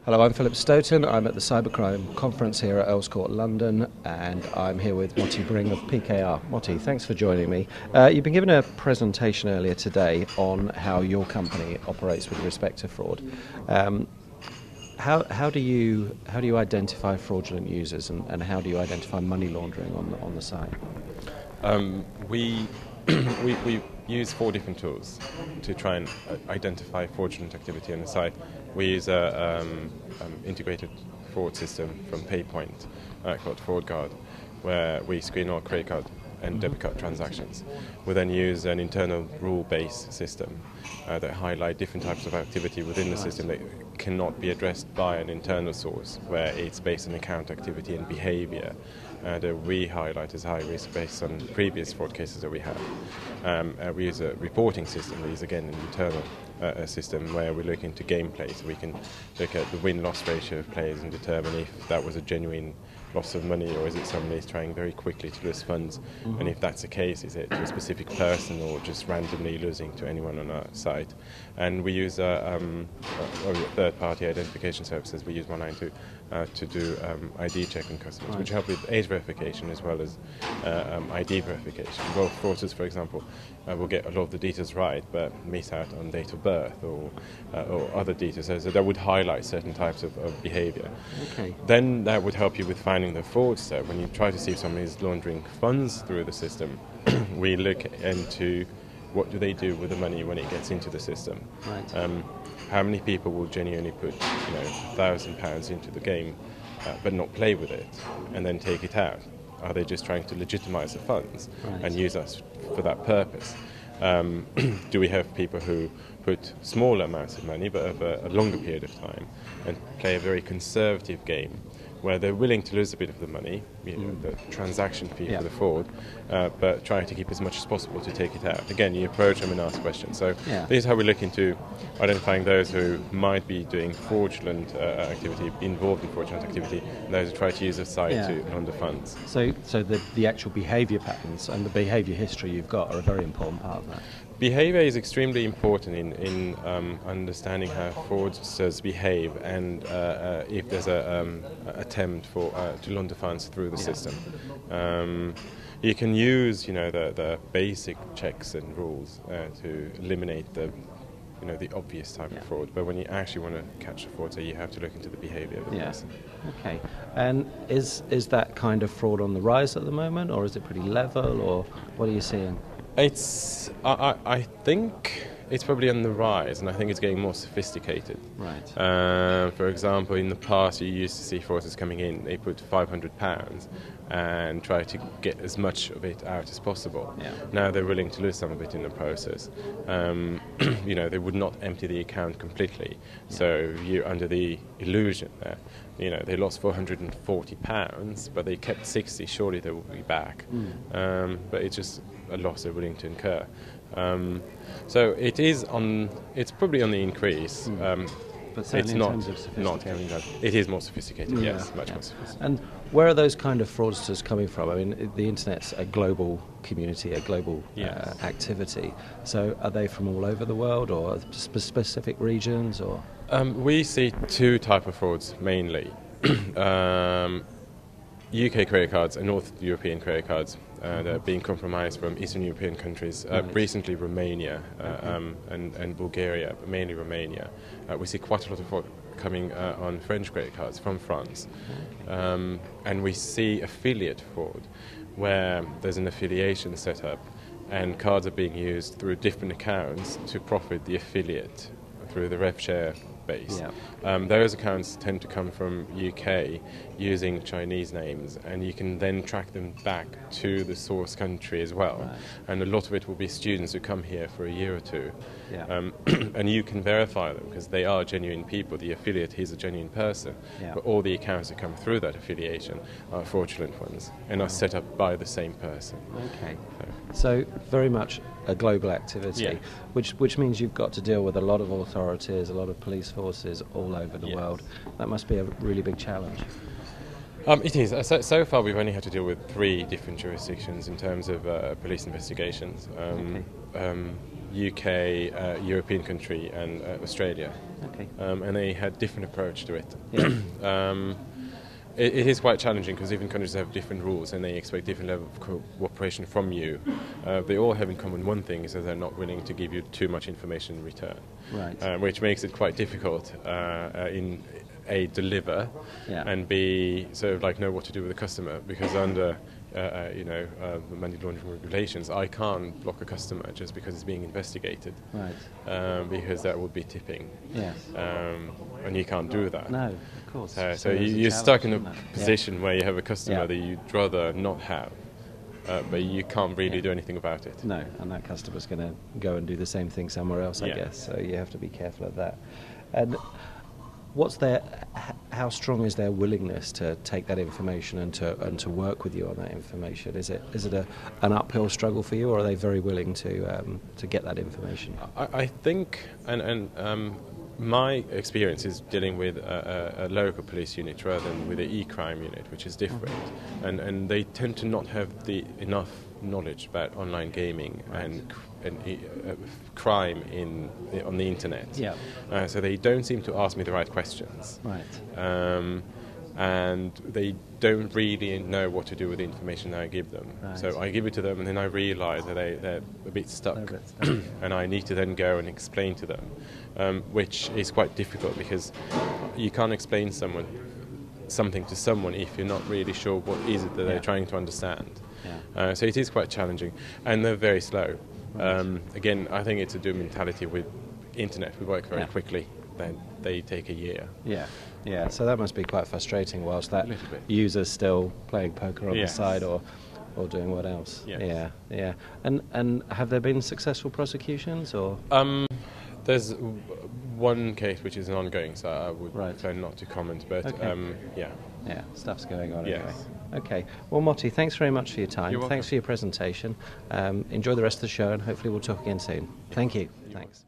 Hello, I'm Philip Stoughton. I'm at the Cybercrime conference here at Earls Court, London, and I'm here with Motie Bring of PKR. Motie, thanks for joining me. You've been given a presentation earlier today on how your company operates with respect to fraud. How do you identify fraudulent users, and how do you identify money laundering on the site? We use 4 different tools to try and identify fraudulent activity on the site. We use an integrated fraud system from PayPoint called FraudGuard, where we screen all credit card and debit card transactions. We then use an internal rule-based system that highlight different types of activity within the system that cannot be addressed by an internal source, where it's based on account activity and behavior that we highlight as high risk based on previous fraud cases that we have. We use a reporting system. We use, again, an internal system where we look into gameplay, so we can look at the win-loss ratio of players and determine if that was a genuine loss of money, or is it somebody who's trying very quickly to lose funds, and if that's the case, is it to a specific person or just randomly losing to anyone on our site. And we use third-party identification services. We use 192 to do ID check on customers, which help with age verification as well as ID verification. Well, fraudsters, for example, will get a lot of the details right but miss out on date of birth or other details, so that would highlight certain types of behavior. Okay. Then that would help you with finding the fraudster. When you try to see if somebody is laundering funds through the system, we look into what do they do with the money when it gets into the system. Right. How many people will genuinely put £1,000 into the game but not play with it and then take it out? Are they just trying to legitimize the funds and use us for that purpose? Do we have people who put small amounts of money but over a longer period of time and play a very conservative game where they're willing to lose a bit of the money, the transaction fee for the fraud, but trying to keep as much as possible to take it out? Again, you approach them and ask questions. So this is how we look into identifying those who might be doing fraudulent activity, involved in fraudulent activity, and those who try to use the site to launder funds. So the actual behaviour patterns and the behaviour history you've got are a very important part of that. Behaviour is extremely important in understanding how fraudsters behave, and if there's an attempt to launder funds through the system. You can use the basic checks and rules to eliminate the obvious type of fraud, but when you actually want to catch a fraudster, you have to look into the behaviour of the person. Okay. And is that kind of fraud on the rise at the moment, or is it pretty level, or what are you seeing? I think it's probably on the rise, and I think it's getting more sophisticated. Right. For example, in the past, you used to see fraudsters coming in, they put £500 and try to get as much of it out as possible. Now they're willing to lose some of it in the process. They would not empty the account completely, so you're under the illusion that they lost £440, but they kept 60. Surely they will be back, but it's just a loss they're willing to incur. So it's probably on the increase. But certainly it's in not terms of sophistication. It is more sophisticated, yes, much more sophisticated. And where are those kind of fraudsters coming from? I mean, the internet's a global community, a global activity. So are they from all over the world, or specific regions, or? We see 2 types of frauds mainly. UK credit cards and North European credit cards that are being compromised from Eastern European countries, recently Romania and Bulgaria, but mainly Romania. We see quite a lot of fraud coming on French credit cards from France. And we see affiliate fraud, where there's an affiliation set up and cards are being used through different accounts to profit the affiliate through the rev share base. Those accounts tend to come from UK using Chinese names, and you can then track them back to the source country as well. And a lot of it will be students who come here for a year or two. And you can verify them because they are genuine people. The affiliate is a genuine person, but all the accounts that come through that affiliation are fraudulent ones and are set up by the same person. Okay. So very much a global activity, which means you've got to deal with a lot of authorities, a lot of police forces all over the world. That must be a really big challenge. It is. So far we've only had to deal with 3 different jurisdictions in terms of police investigations. UK, European country, and Australia. Okay. And they had different approach to it. Yeah. It is quite challenging because different countries have different rules and they expect different level of cooperation from you. They all have in common one thing, is that they're not willing to give you too much information in return, Right. which makes it quite difficult in A, deliver, Yeah. and B, sort of like know what to do with the customer, because under the money laundering regulations, I can't block a customer just because it's being investigated, Right. because that would be tipping. Yes. And you can't do that. No, of course. So there's you're stuck in a challenge, isn't there? position where you have a customer Yeah. that you'd rather not have, but you can't really Yeah. do anything about it. No, and that customer's going to go and do the same thing somewhere else, I Yeah. guess. So you have to be careful of that. And how strong is their willingness to take that information and to work with you on that information? Is it an uphill struggle for you, or are they very willing to get that information? I think, and my experience is dealing with a local police unit rather than with the e-crime unit, which is different, and they tend to not have enough knowledge about online gaming and crime on the internet. Yeah. So they don't seem to ask me the right questions. Right. And they don't really know what to do with the information that I give them. Right. So I give it to them, and then I realise that they're a bit stuck, and I need to then go and explain to them, which is quite difficult because you can't explain something to someone if you're not really sure what is it that they're trying to understand. Yeah. So it is quite challenging, and they're very slow. Again, I think it's a dual mentality with internet. We work very quickly. Then they take a year. Yeah, yeah. So that must be quite frustrating. Whilst that little bit. user's still playing poker on Yes. the side, or doing what else? Yes. Yeah, yeah. And have there been successful prosecutions, or? There's one case which is ongoing, so I would Right. prefer not to comment. But Okay. yeah. Yeah, stuff's going on Yes. anyway. Okay. Well, Motie, thanks very much for your time. You're welcome. Thanks for your presentation. Enjoy the rest of the show, and hopefully we'll talk again soon. Thank you. Thanks.